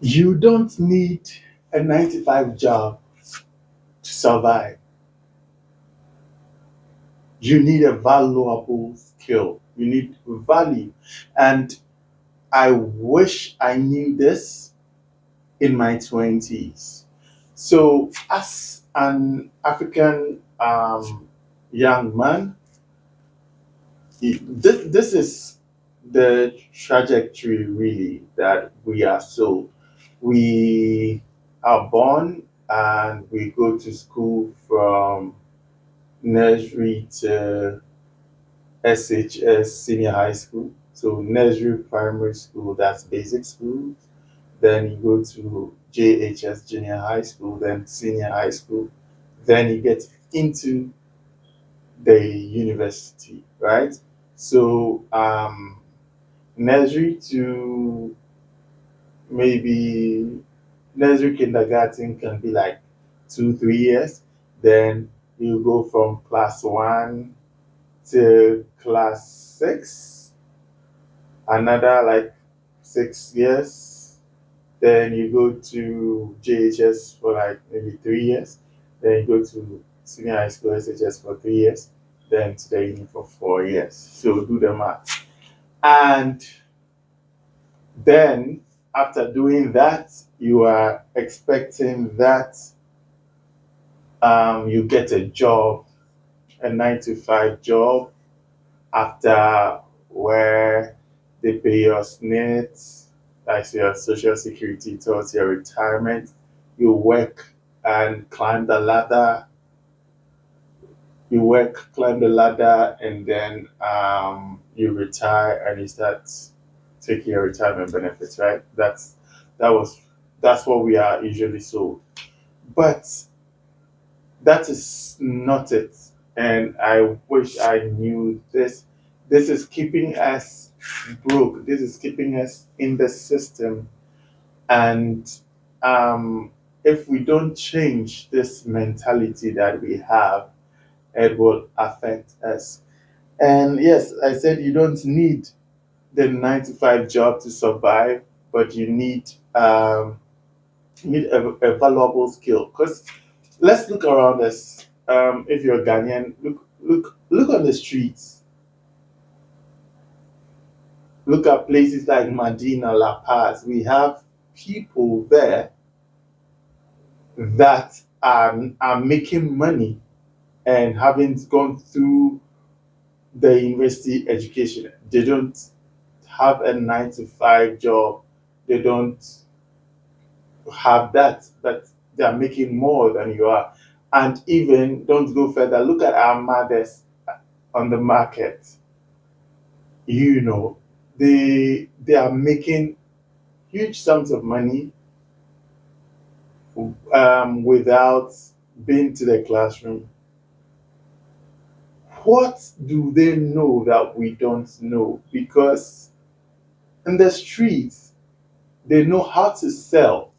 You don't need a 9 to 5 job to survive. You need a valuable skill. You need value. And I wish I knew this in my 20s. So, as an African young man, this is the trajectory really that we are. So, we are born and we go to school from nursery to SHS senior high school. So, nursery, primary school, that's basic school. Then you go to JHS junior high school, then senior high school, then you get into the university, right? So nursery to maybe nursery kindergarten can be like 2 3 years. Then you go from class one to class six, another like 6 years. Then you go to JHS for like maybe 3 years. Then you go to senior high school SHS for 3 years. Then to the uni for 4 years. So do the math. And then after doing that, you are expecting that you get a job, a 9 to 5 job after where they pay your SNIT, like your social security towards your retirement. You work and climb the ladder. You work, climb the ladder, and then you retire and you start taking your retirement benefits. Right? That was that's what we are usually sold. But that is not it. And I wish I knew this. This is keeping us broke. This is keeping us in the system. And um, if we don't change this mentality that we have, it will affect us. And yes, I said you don't need the 9 to 5 job to survive, but you need a valuable skill. Because let's look around us. If you're Ghanaian, look on the streets. Look at places like Medina, La Paz. We have people there that are making money and having gone through the university education. They don't have a 9 to 5 job. They don't have that, but they are making more than you are. And even don't go further. Look at our mothers on the market. You know, they are making huge sums of money without being to the classroom. What do they know that we don't know? Because in the streets, they know how to sell.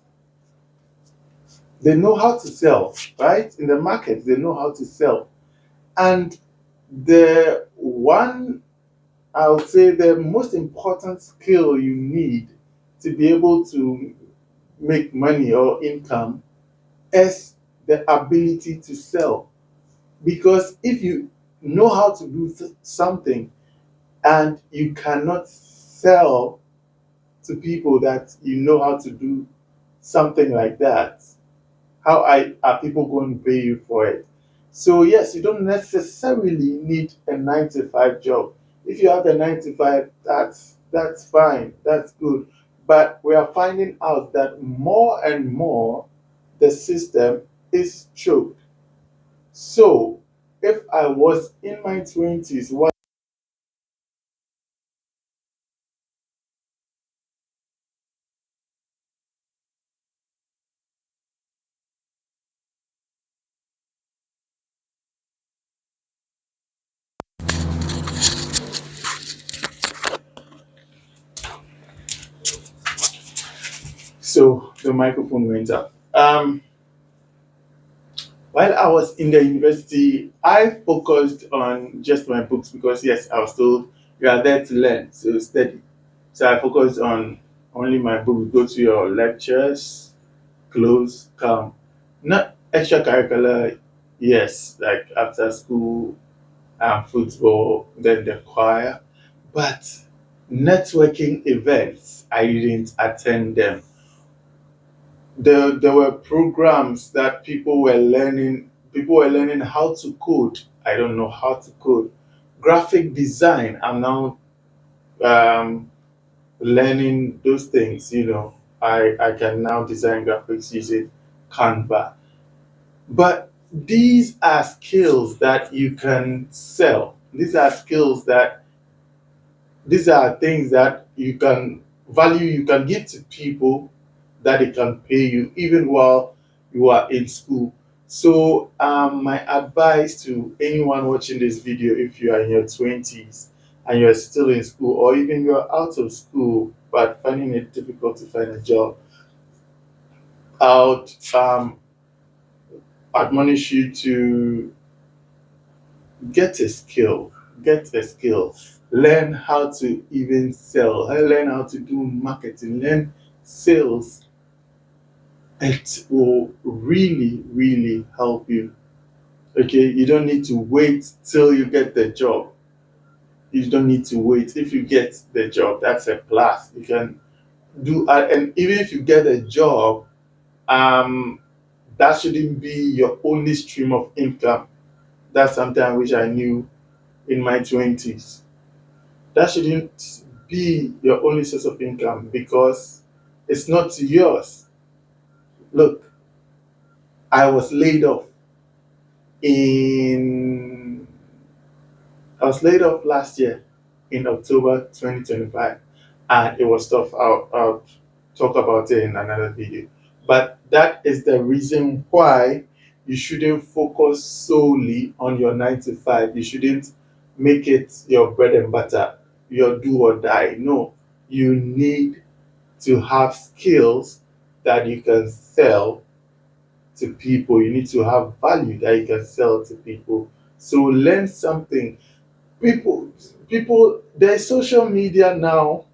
They know how to sell, right? In the market, they know how to sell. And the one, I would say, the most important skill you need to be able to make money or income is the ability to sell. Because if you know how to do something and you cannot sell to people that you know how to do something like that, are people going to pay you for it? So yes, you don't necessarily need a 9 to 5 job. If you have a 9 to 5, that's fine, that's good. But we are finding out that more and more the system is choked. So if I was in my 20s, what so the microphone went up. While I was in the university, I focused on just my books because yes, I was told you are there to learn, so study. So I focused on Only my book. Go to your lectures, close, come. Not extracurricular, yes, like after school, football, then the choir. But networking events, I didn't attend them. There were programs that people were learning. People were learning how to code. I don't know how to code. Graphic design. I'm now um, learning those things. I can now design graphics using Canva. But these are skills that you can sell. These are things that you can value, you can give to people that they can pay you even while you are in school. So, my advice to anyone watching this video, if you are in your 20s and you're still in school, or even you're out of school but finding it difficult to find a job, I would admonish you to get a skill. Get a skill. Learn how to even sell. Learn how to do marketing. Learn sales. It will really, really help you. Okay, you don't need to wait till you get the job. You don't need to wait. If you get the job, that's a plus. You can do, and even if you get a job, um, that shouldn't be your only stream of income. That's something I wish I knew in my 20s. That shouldn't be your only source of income because it's not yours. Look, I was laid off in I was laid off last year in October 2025, and it was tough. I'll talk about it in another video. But that is the reason why you shouldn't focus solely on your 9 to 5. You shouldn't make it your bread and butter, your do or die. No, you need to have skills that you can sell to people. You need to have value that you can sell to people. So learn something. People there's social media now.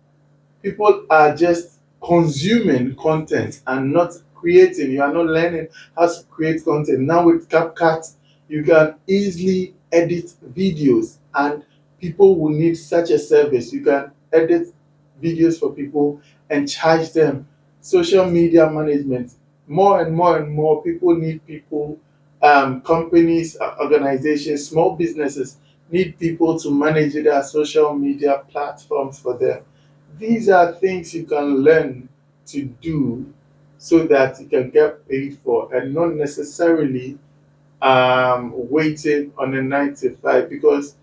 People are just consuming content and not creating. You are not learning how to create content. Now with CapCut, you can easily edit videos, and people will need such a service. You can edit videos for people and charge them. Social media management, more and more and more people need people, companies, organizations, small businesses need people to manage their social media platforms for them. These are things you can learn to do so that you can get paid for, and not necessarily waiting on a 9 to 5. Because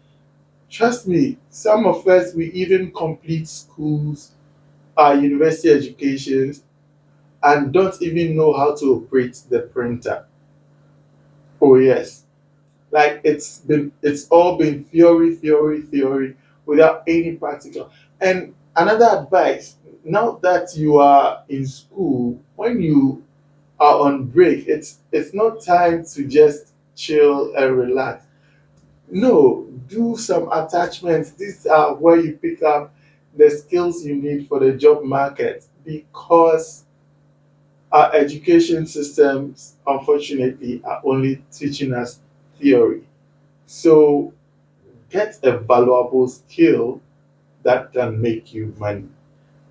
trust me, some of us, we even complete schools, our university educations, and don't even know how to operate the printer. Oh yes, like it's all been theory, theory, theory without any practical. And another advice, now that you are in school, when you are on break, it's not time to just chill and relax. No, do some attachments. These are where you pick up the skills you need for the job market, because our education systems unfortunately are only teaching us theory. So get a valuable skill that can make you money.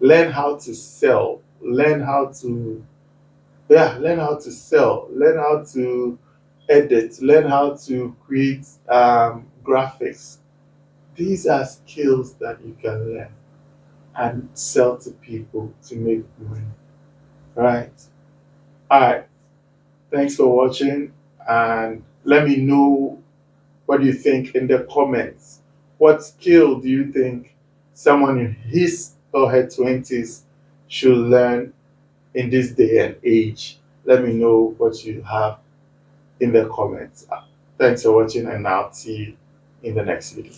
Learn how to sell. Learn how to sell. Learn how to edit. Learn how to create graphics. These are skills that you can learn and sell to people to make money. Right? All right. Thanks for watching, and let me know what do you think in the comments. What skill do you think someone in his or her 20s should learn in this day and age? Let me know what you have in the comments. Thanks for watching, and I'll see you in the next video.